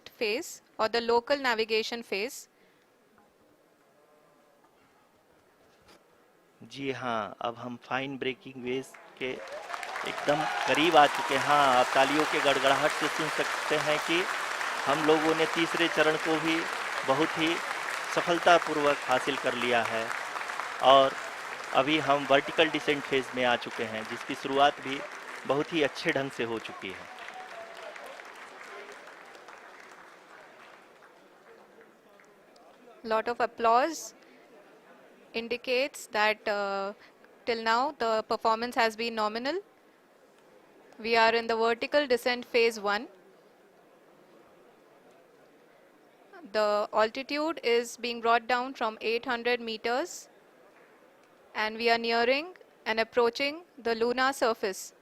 descent phase or the local navigation phase. जी हाँ, अब हम फाइन ब्रेकिंग वेव के एकदम करीब आ चुके हैं। हाँ, आप तालियों के गड़गड़ाहट से सुन सकते हैं कि हम लोगों ने तीसरे चरण को भी बहुत ही सफलतापूर्वक हासिल कर लिया है और अभी हम वर्टिकल डिसेंट फेज में आ चुके हैं, जिसकी शुरुआत भी बहुत ही अच्छे ढंग से हो चुकी है। Lot of applause indicates that till now the performance has been nominal. We are in the vertical descent phase 1. The altitude is being brought down from 800 meters and we are nearing and approaching the lunar surface.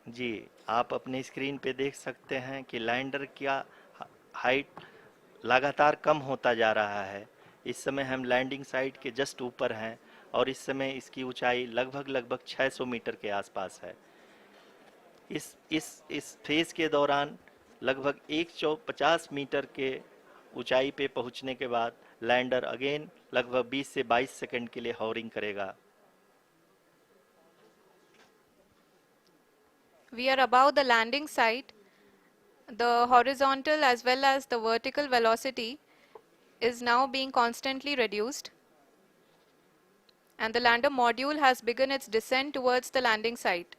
जी, आप अपने screen पे देख सकते हैं कि lander का height लगातार कम होता जा रहा है। इस समय हम लैंडिंग साइट के जस्ट ऊपर हैं और इस समय इसकी ऊंचाई लगभग 600 मीटर के आसपास है। इस फेज के दौरान लगभग 150 मीटर के ऊंचाई पे पहुंचने के बाद लैंडर अगेन लगभग 20 से 22 सेकंड के लिए हॉवरिंग करेगा। We are above the landing site. The horizontal as well as the vertical velocity is now being constantly reduced. And the lander module has begun its descent towards the landing site.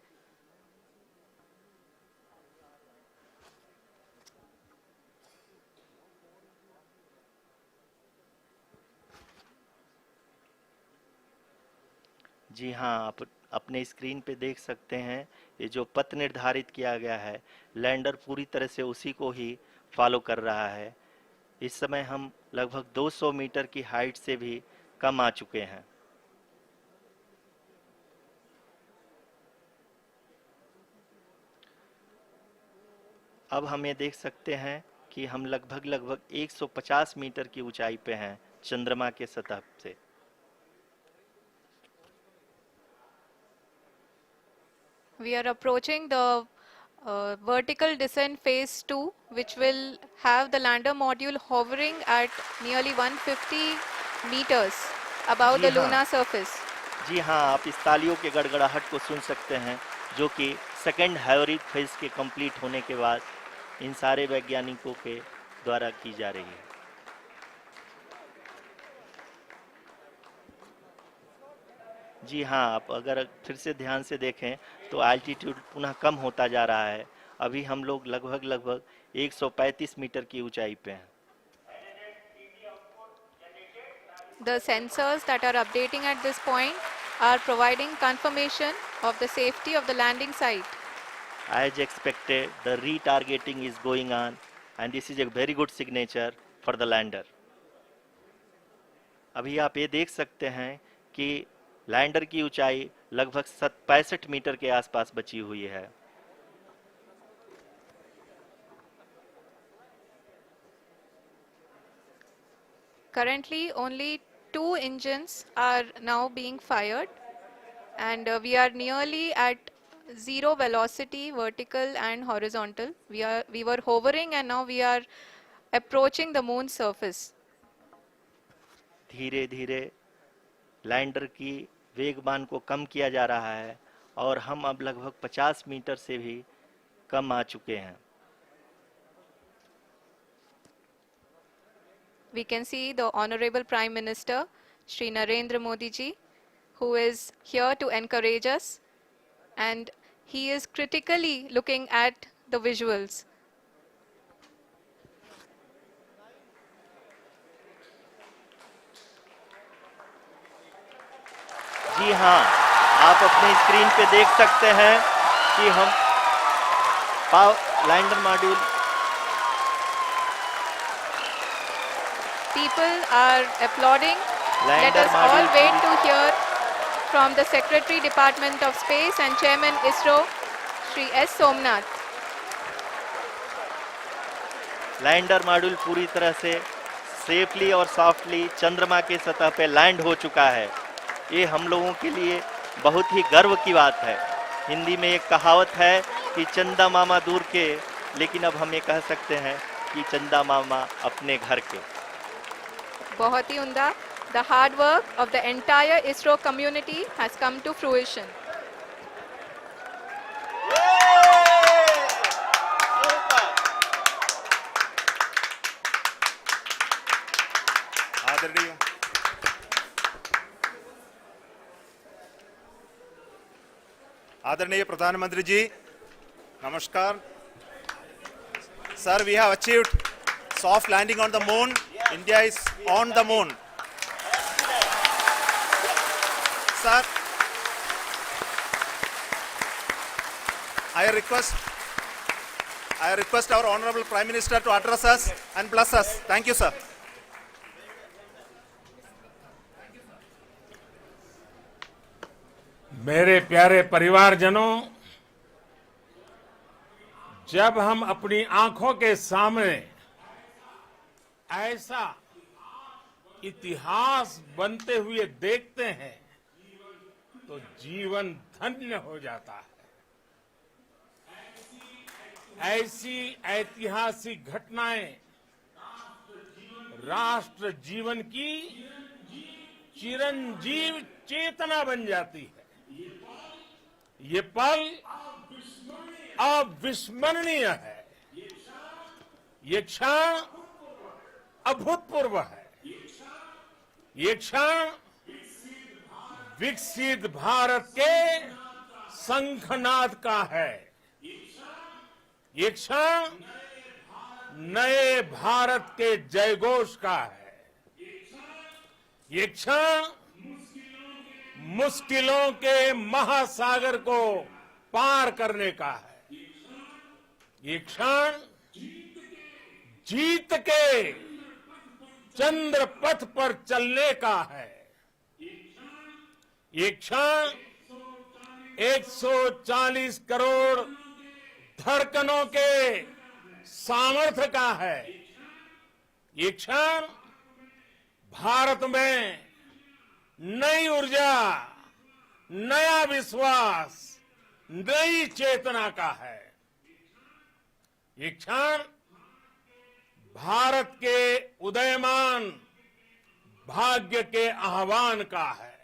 जी हाँ, आप अपने screen पे देख सकते हैं ये जो पथ निर्धारित किया गया है, लैंडर पूरी तरह से उसी को ही फॉलो कर रहा है। इस समय हम लगभग 200 मीटर की हाइट से भी कम आ चुके हैं। अब हम ये देख सकते हैं कि हम लगभग 150 मीटर की ऊंचाई पे हैं चंद्रमा के सतह से। We are approaching the vertical descent phase 2, which will have the lander module hovering at nearly 150 meters above the lunar surface. जी हाँ, आप इस तालियों के गड़गड़ाहट को सुन सकते हैं, जो कि सेकंड हाइब्रिड फेज के कंप्लीट होने के बाद इन सारे वैज्ञानिकों के द्वारा की जा रही है। जी हाँ, आप अगर फिर से ध्यान से देखें तो एल्टीट्यूड पुनः कम होता जा रहा है। अभी हम लोग लगभग 135 मीटर की ऊंचाई पे हैं। The sensors that are updating at this point are providing confirmation of the safety of the landing site. As expected, the retargeting is going on and this is a very good signature for the lander. अभी आप ये देख सकते हैं कि lander की ऊंचाई लगभग 65 मीटर के आसपास बची हुई है। Currently, only 2 engines are now being fired, and we are nearly at zero velocity, vertical and horizontal. We were hovering, and now we are approaching the moon's surface. धीरे धीरे लैंडर की वेगमान को कम किया जा रहा है और हम अब लगभग 50 मीटर से भी कम आ चुके हैं। We can see the Honorable Prime Minister, Shri Narendra Modi ji, who is here to encourage us, and he is critically looking at the visuals. जी हाँ, आप अपने स्क्रीन पे देख सकते हैं कि हम lander module People are applauding. Let us all wait to hear from the Secretary Department of Space and Chairman ISRO, Shri S. Somnath. Lander module पूरी तरह से सेफली और सॉफ्टली चंद्रमा के सतह पे लैंड हो चुका है। ये हम लोगों के लिए बहुत ही गर्व की बात है। हिंदी में एक कहावत है कि चंदा मामा दूर के लेकिन अब हम ये कह सकते हैं कि चंदा मामा अपने घर के। बहुत ही उम्दा। The hard work of the entire ISRO community has come to fruition. आदरणीय आदरणीय प्रधानमंत्री जी, नमस्कार। Sir, we have achieved soft landing on the moon. India is on the moon. Sir, I request our Honorable Prime Minister to address us and bless us. Thank you, sir. मेरे प्यारे परिवारजनों, जब हम अपनी आंखों के सामने ऐसा इतिहास बनते हुए देखते हैं तो जीवन धन्य हो जाता है। ऐसी ऐतिहासिक घटनाएं राष्ट्र जीवन की चिरंजीव चेतना बन जाती है। ये पल अविस्मरणीय है। ये क्षण अभूतपूर्व है। ये क्षण विकसित भारत के शंखनाद का है। ये क्षण नए भारत के जयघोष का है। ये क्षण मुश्किलों के महासागर को पार करने का है। ये क्षण जीत के चंद्र पथ पर चलने का है। ये क्षण 140 करोड़ धड़कनों के सामर्थ्य का है। ये क्षण भारत में नई ऊर्जा, नया विश्वास, नई चेतना का है। ये क्षण भारत के उदयमान भाग्य के आह्वान का है।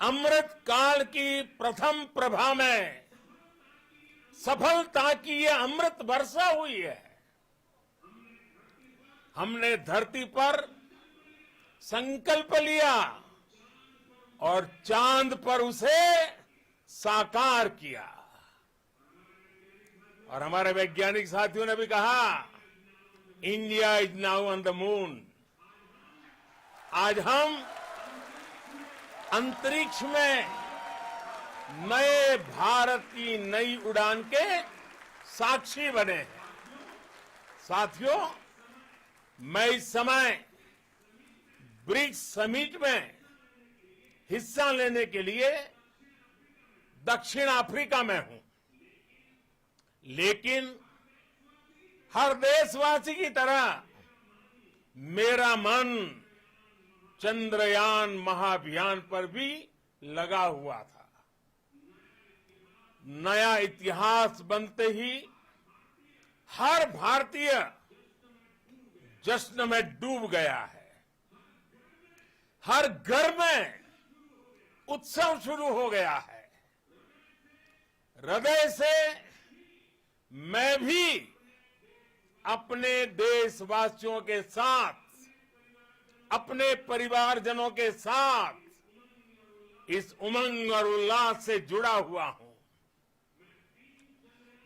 अमृत काल की प्रथम प्रभा में सफलता की ये अमृत वर्षा हुई है। हमने धरती पर संकल्प लिया और चांद पर उसे साकार किया। और हमारे वैज्ञानिक साथियों ने भी कहा, India is now on the moon. आज हम अंतरिक्ष में नए भारत की नई उड़ान के साक्षी बने हैं। साथियों, मैं इस समय ब्रिक्स समिट में हिस्सा लेने के लिए दक्षिण अफ्रीका में हूं, लेकिन हर देशवासी की तरह मेरा मन चंद्रयान महाअभियान पर भी लगा हुआ था। नया इतिहास बनते ही हर भारतीय जश्न में डूब गया है। हर घर में उत्सव शुरू हो गया है। हृदय से मैं भी अपने देशवासियों के साथ, अपने परिवारजनों के साथ इस उमंग और उल्लास से जुड़ा हुआ हूं।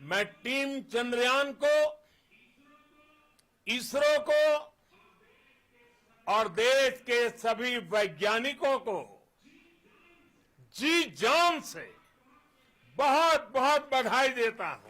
मैं टीम चंद्रयान को, इसरो को और देश के सभी वैज्ञानिकों को जी जान से बहुत बहुत बधाई देता हूं।